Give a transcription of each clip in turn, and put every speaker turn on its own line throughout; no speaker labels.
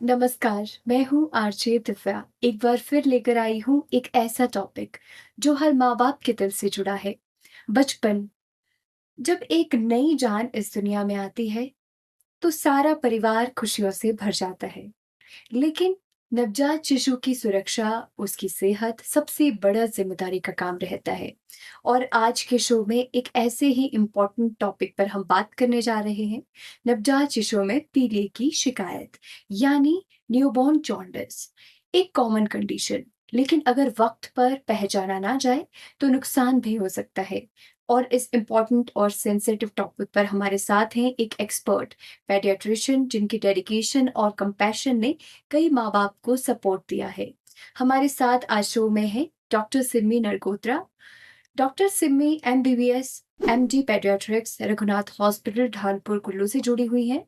नमस्कार, मैं हूँ आरजे दिव्या। एक बार फिर लेकर आई हूँ एक ऐसा टॉपिक जो हर माँ-बाप के दिल से जुड़ा है। बचपन। जब एक नई जान इस दुनिया में आती है, तो सारा परिवार खुशियों से भर जाता है। लेकिन नवजात शिशु की सुरक्षा, उसकी सेहत सबसे बड़ा जिम्मेदारी का काम रहता है। और आज के शो में एक ऐसे ही इम्पोर्टेंट टॉपिक पर हम बात करने जा रहे हैं। नवजात शिशुओं में पीलिया की शिकायत, यानी न्यूबॉर्न जॉन्डिस। एक कॉमन कंडीशन, लेकिन अगर वक्त पर पहचाना ना जाए तो नुकसान भी हो सकता है। और इस इम्पोर्टेंट और सेंसिटिव टॉपिक पर हमारे साथ हैं एक एक्सपर्ट पेडियाट्रिशियन, जिनकी डेडिकेशन और कंपैशन ने कई माँ-बाप को सपोर्ट दिया है। हमारे साथ आज शो में हैं doctor Simmi Nargotra. Doctor Simmi MBBS, MD paediatrics, Raghunath hospital, Dhalpur, Kullu से जुड़ी हुई हैं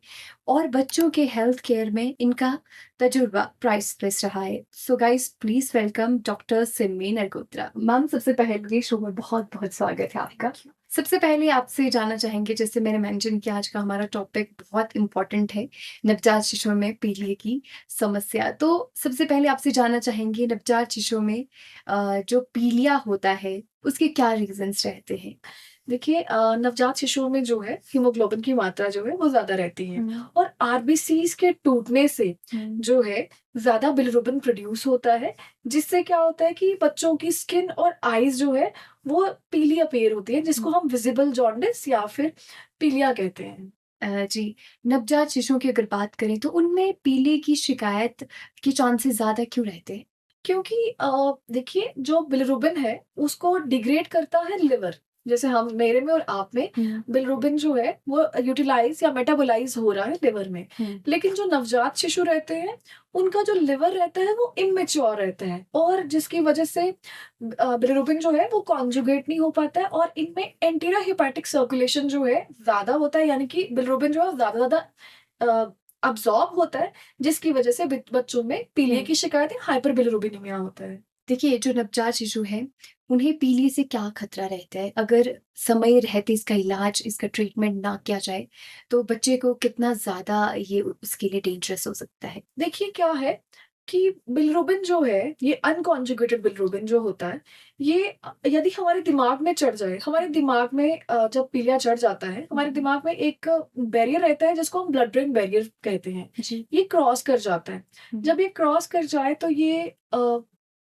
और बच्चों के हेल्थ केयर में इनका तजुर्बा प्राइसलेस रहा है। So guys, please welcome doctor Simmi Nargotra. Ma'am, सबसे पहले शो में बहुत-बहुत स्वागत है आपका। सबसे पहले आपसे जानना चाहेंगे, जैसे मैंने मेंशन किया, आज का हमारा टॉपिक बहुत इम्पोर्टेंट है, नवजात शिशुओं में पीलिया की समस्या। तो सबसे पहले आपसे जानना चाहेंगे, नवजात शिशुओं में जो पीलिया होता है, उसके क्या रीज़न्स रहते हैं?
देखिए नवजात शिशुओं में जो है हीमोग्लोबिन की मात्रा जो है वो ज़्यादा रहती है
हुँ,
और आरबीसीज़ के टूटने से
हुँ,
जो है ज़्यादा बिलिरुबिन प्रोड्यूस होता है, जिससे क्या होता है कि बच्चों की स्किन और आईज़ जो है वो पीली अपीयर होती है,
हुँ।
जिसको हम विज़िबल जॉन्डिस या फिर पीलिया कहते हैं।
जी, नवजात शिशुओं की अगर बात करें तो उनमें पीलिया की शिकायत के चांसेस ज़्यादा क्यों रहते हैं?
क्योंकि देखिए जो बिलिरुबिन है उसको डिग्रेड करता है लिवर। जैसे हम मेरे में और आप में
हुँ,
बिलिरुबिन जो है वो यूटिलाइज़ या मेटाबोलाइज़ हो रहा है लिवर में।
हुँ,
लेकिन जो नवजात शिशु रहते हैं, उनका जो लिवर रहता है वो इमैच्योर रहता है और जिसकी वज़ह से बिलिरुबिन जो है वो कॉन्जुगेट नहीं हो पाता है और इनमें एंटीरियर हेपेटिक सर्कुलेशन जो है ज़्यादा होता है, यानी कि बिलिरुबिन जो है ज़्यादा ज़्यादा अब्ज़ॉर्ब होता है, जिसकी वज़ह से बच्चों में पीलिया
हुँ।
की शिकायत या हाइपर बिलिरुबिनेमिया होता है।
देखिए, जो नवजात शिशु हैं, उन्हें पीलिया से क्या खतरा रहता है? अगर समय रहते इसका इलाज, इसका ट्रीटमेंट ना किया जाए, तो बच्चे को कितना ज़्यादा ये उसके लिए डेंजरस हो सकता है?
देखिए क्या है कि बिलिरुबिन जो है, ये अनकॉन्जुगेटेड बिलिरुबिन जो होता है, ये यदि हमारे दिमाग में चढ़ जाए, हमारे दिमाग में जब पीलिया चढ़ जाता है, हमारे
हुँ,
दिमाग में एक बैरियर रहता है जिसको हम ब्लड ब्रेन बैरियर कहते हैं।
जी।
ये क्रॉस कर जाता है।
हुँ,
जब ये क्रॉस कर जाए तो ये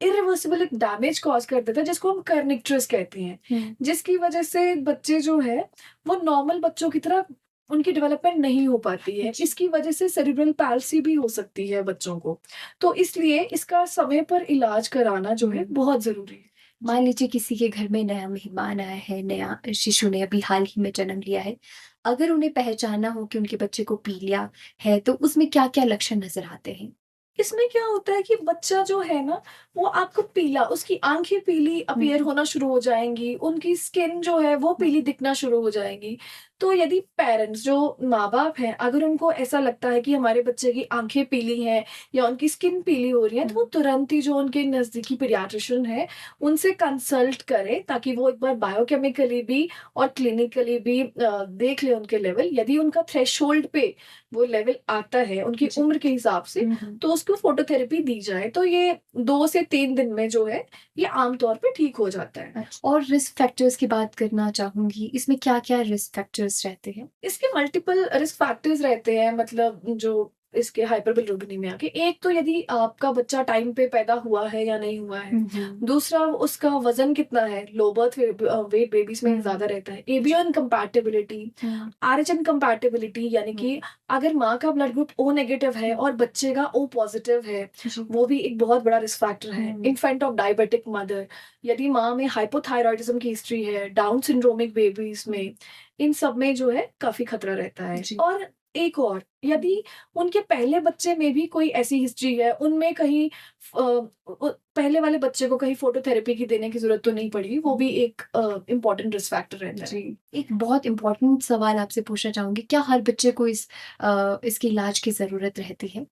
इरिवर्सिबल एक डैमेज कॉज़ कर देता है, जिसको हम कर्निक्टर्स कहते हैं।
हुँ,
जिसकी वजह से बच्चे जो है, वो नॉर्मल बच्चों की तरह उनकी डेवलपमेंट नहीं हो पाती है।
जी।
इसकी वजह से सेरेब्रल पैल्सी भी हो सकती है बच्चों को। तो इसलिए इसका समय पर इलाज कराना जो है
हुँ।
बहुत ज़रूरी है।
मान लीजिए किसी के घर में नया मेहमान आया है, नया शिशु ने अभी हाल ही में जन्म लिया है। अगर उन्हें पहचानना हो कि उनके बच्चे को पीलिया है, तो उसमें क्या-क्या लक्षण नज़र आते हैं?
इसमें क्या होता है कि बच्चा जो है ना, वो आपको पीला, उसकी आँखें पीली अपीयर
हुँ,
होना शुरू हो जाएँगी, उनकी स्किन जो है वो
हुँ,
पीली दिखना शुरू हो जाएँगी। तो यदि पेरेंट्स जो माँ-बाप हैं, अगर उनको ऐसा लगता है कि हमारे बच्चे की आँखें पीली हैं या उनकी स्किन पीली हो रही है, तो वो
हुँ,
तुरंत ही जो उनके नज़दीकी पीडियाट्रिशियन है, उनसे कंसल्ट करें, ताकि वो एक बार बायोकेमिकली भी और क्लिनिकली भी देख लें उनके लेवल। यदि उनका थ्रेशोल्ड पे वो लेवल आता है उनकी
जी।
उम्र के हिसाब से,
हुँ, हुँ।
तो उसको फोटोथेरेपी दी जाए, तो ये 2 से 3 दिन में जो है, ये आम तौर पे ठीक हो जाता है।
और रिस्क फैक्टर्स की बात करना चाहूँगी, इसमें क्या-क्या रिस्क फैक्टर्स रहते हैं?
इसके मल्टीपल रिस्क फैक्टर्स रहते हैं, मतलब जो इसके हाइपरबिलिरुबिनेमिया के। एक तो यदि आपका बच्चा टाइम पे पैदा हुआ है या नहीं हुआ है।
हुँ, हुँ।
दूसरा उसका वज़न कितना है, लो बर्थ वेट बेबीज़ में
हुँ,
ज़्यादा रहता है। एबीओ इनकम्पैटिबिलिटी,
हुँ,
आरएच इनकम्पैटिबिलिटी, यानी
हुँ,
कि अगर माँ का ब्लड ग्रुप ओ नेगेटिव है
हुँ,
और बच्चे का ओ पॉज़िटिव है,
जी।
वो भी एक बहुत बड़ा रिस्क फैक्टर है।
हुँ,
इन्फेंट ऑफ डायबिटिक मदर, यदि माँ में हाइपोथायरॉइडिज़्म की हिस्ट्री है, डाउन सिंड्रोमिक बेबीज़
हुँ,
में, इन सब में जो है काफ़ी खतरा रहता है।
जी।
और एक और,
हुँ,
यदि उनके पहले बच्चे में भी कोई ऐसी हिस्ट्री है, उनमें कहीं पहले वाले बच्चे को कहीं फोटोथेरेपी की देने की ज़रूरत तो नहीं पड़ी, वो
हुँ,
भी एक इम्पोर्टेंट रिस्क फैक्टर रहता
जी।
है।
एक बहुत इम्पोर्टेंट सवाल आपसे पूछना चाहूँगी, क्या हर बच्चे को इसके इलाज की ज़रूरत रहती है?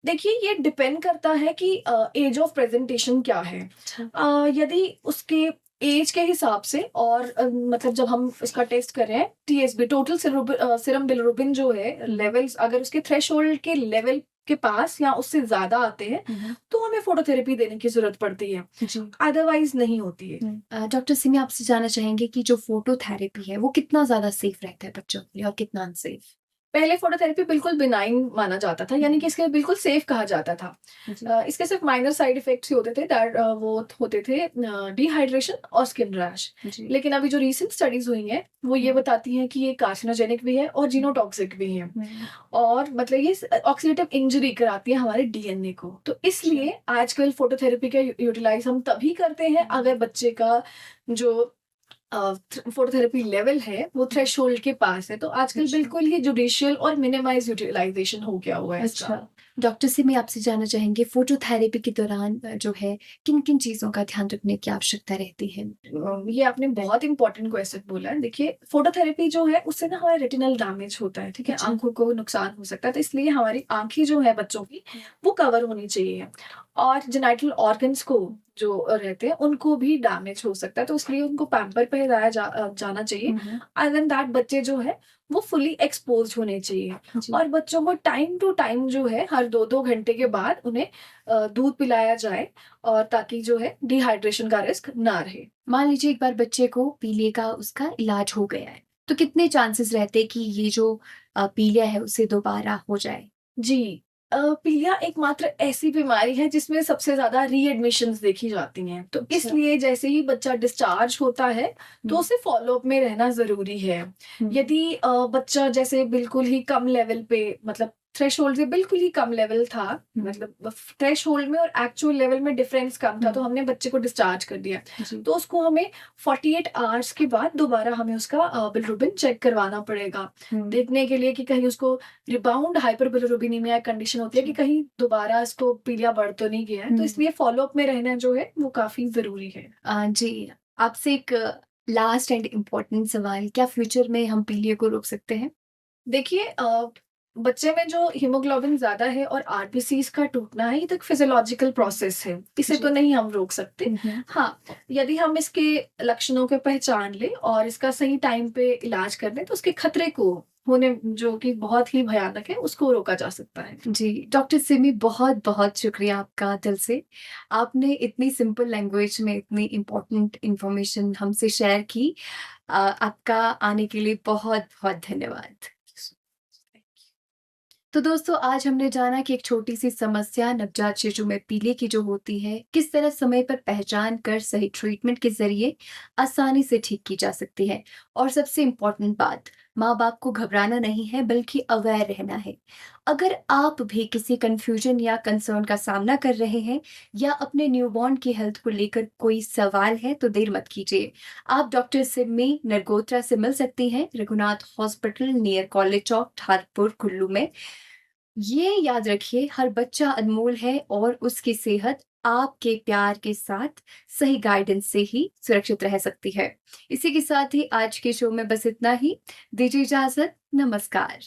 देखिए, ये डिपेंड करता है कि एज ऑफ प्रेज़ेंटेशन क्या है।
अच्छा।
यदि उसके एज के हिसाब से और मतलब जब हम इसका टेस्ट कर रहे हैं, टीएसबी टोटल सीरम बिलिरुबिन जो है
हुँ,
लेवल्स, अगर उसके थ्रेशोल्ड के लेवल के पास या उससे ज़्यादा आते हैं, तो हमें फोटोथेरेपी देने की ज़रूरत पड़ती है,
जी।
अदरवाइज़ नहीं होती है।
डॉक्टर सिमी आपसे जानना चाहेंगे कि जो फोटोथेरेपी है वो कितना ज़्यादा सेफ रहता है बच्चों के लिए और कितना अनसेफ?
पहले फोटोथेरेपी बिल्कुल बिनाइन माना जाता था, यानी कि इसके लिए बिल्कुल सेफ कहा जाता था।
जी।
इसके सिर्फ माइनर साइड इफेक्ट्स ही होते थे, वो होते थे डिहाइड्रेशन और स्किन रैश।
जी।
लेकिन अभी जो रीसेंट स्टडीज हुई हैं वो ये बताती हैं कि ये कार्सिनोजेनिक भी है और जीनोटॉक्सिक भी है, और मतलब ये ऑक्सीडेटिव इंजरी कराती है हमारे डीएनए को। तो इसलिए आजकल फोटोथेरेपी का यूटिलाइज हम तभी करते हैं अगर बच्चे का जो फोटोथेरेपी लेवल है वो थ्रेशोल्ड के पास है। तो आजकल
अच्छा।
बिल्कुल ही जुडिशियल और मिनिमाइज यूटिलाइजेशन हो गया हुआ है इसका।
अच्छा। डॉक्टर से मैं आपसे जानना चाहेंगे फोटोथेरेपी के दौरान जो है किन-किन चीज़ों का ध्यान रखने की आवश्यकता रहती है?
ये आपने बहुत इंपॉर्टेंट क्वेश्चन बोला है। देखिए, फोटोथेरेपी जो है उससे ना हमारा रेटिनल डैमेज होता है, ठीक है?
अच्छा।
आँखों को नुकसान हो सकता है, तो इसलिए हमारी आँखें जो है बच्चों की वो कवर होनी चाहिए, और जेनिटल ऑर्गन्स को जो रहते हैं उनको भी डैमेज हो सकता है, तो इसलिए उनको पैम्पर पहनाया जाना चाहिए। अदर देन दैट बच्चे जो है वो फुली एक्सपोज़्ड होने चाहिए,
जी।
और बच्चों को टाइम टू टाइम जो है हर 2-2 घंटे के बाद उन्हें दूध पिलाया जाए, और ताकि जो है डिहाइड्रेशन का रिस्क ना रहे।
मान लीजिए एक बार बच्चे को पीलिया का उसका इलाज हो गया है, तो कितने चांसेस रहते हैं कि ये जो पीलिया है उसे दोबारा हो जाए?
जी। पीलिया एकमात्र ऐसी बीमारी है जिसमें सबसे ज़्यादा रीएडमिशंस देखी जाती हैं। तो
अच्छा।
इसलिए जैसे ही बच्चा डिस्चार्ज होता है, तो
हुँ,
उसे फ़ॉलो-अप में रहना ज़रूरी है।
हुँ,
यदि बच्चा जैसे बिल्कुल ही कम लेवल पे, मतलब थ्रेशोल्ड से बिल्कुल ही कम लेवल था,
हुँ,
मतलब थ्रेशोल्ड में और एक्चुअल लेवल में डिफ़रेंस कम था,
हुँ,
तो हमने बच्चे को डिस्चार्ज कर दिया।
जी।
तो उसको हमें 48 आवर्स के बाद दोबारा हमें उसका बिलिरुबिन चेक करवाना पड़ेगा।
हुँ,
देखने के लिए कि कहीं उसको रिबाउंड हाइपरबिलिरुबिनेमिया कंडीशन होती है कि
अच्छा।
कहीं दोबारा इसको पीलिया बढ़ तो नहीं गया है, तो
हुँ।
इसलिए फ़ॉलो-अप में रहना जो है वो काफ़ी ज़रूरी है।
जी, आपसे एक लास्ट एंड इम्पोर्टेंट सवाल, क्या फ्यूचर में हम पीलिया को रोक सकते हैं?
देखिए, बच्चे में जो हीमोग्लोबिन ज़्यादा है और आरबीसीज़ का टूटना है, ये तो एक फिज़ियोलॉजिकल प्रोसेस है, इसे तो
जी।
नहीं हम रोक सकते।
हुँ, हुँ।
हाँ, यदि हम इसके लक्षणों को पहचान लें और इसका सही टाइम पे इलाज कर लें, तो उसके खतरे को होने, जो कि बहुत ही भयानक है, उसको रोका जा सकता है।
जी, डॉक्टर सिमी बहुत-बहुत शुक्रिया आपका दिल से। आपने इतनी सिंपल लैंग्वेज में इतनी इम्पोर्टेंट इन्फॉर्मेशन हमसे शेयर की। आपका आने के लिए बहुत-बहुत धन्यवाद। तो दोस्तों आज हमने जाना कि एक छोटी-सी समस्या नवजात शिशु में पीलिया की जो होती है, किस तरह समय पर पहचान कर सही ट्रीटमेंट के ज़रिए आसानी से ठीक की जा सकती है। और सबसे इम्पोर्टेंट बात, माँ-बाप को घबराना नहीं है बल्कि अवेयर रहना है। अगर आप भी किसी कन्फ्यूजन या कंसर्न का सामना कर रहे हैं या अपने न्यूबॉर्न की हेल्थ को लेकर कोई सवाल है तो देर मत कीजिए। आप डॉक्टर सिमी नरगोत्रा से मिल सकती हैं, रघुनाथ हॉस्पिटल नियर कॉलेज चौक, ठाकुरपुर, कुल्लू में। ये याद रखिए हर बच्चा अनमोल है और उसकी सेहत आपके प्यार के साथ सही गाइडेंस से ही सुरक्षित रह सकती है। इसी के साथ ही आज के शो में बस इतना ही। दीजिए इजाजत। नमस्कार।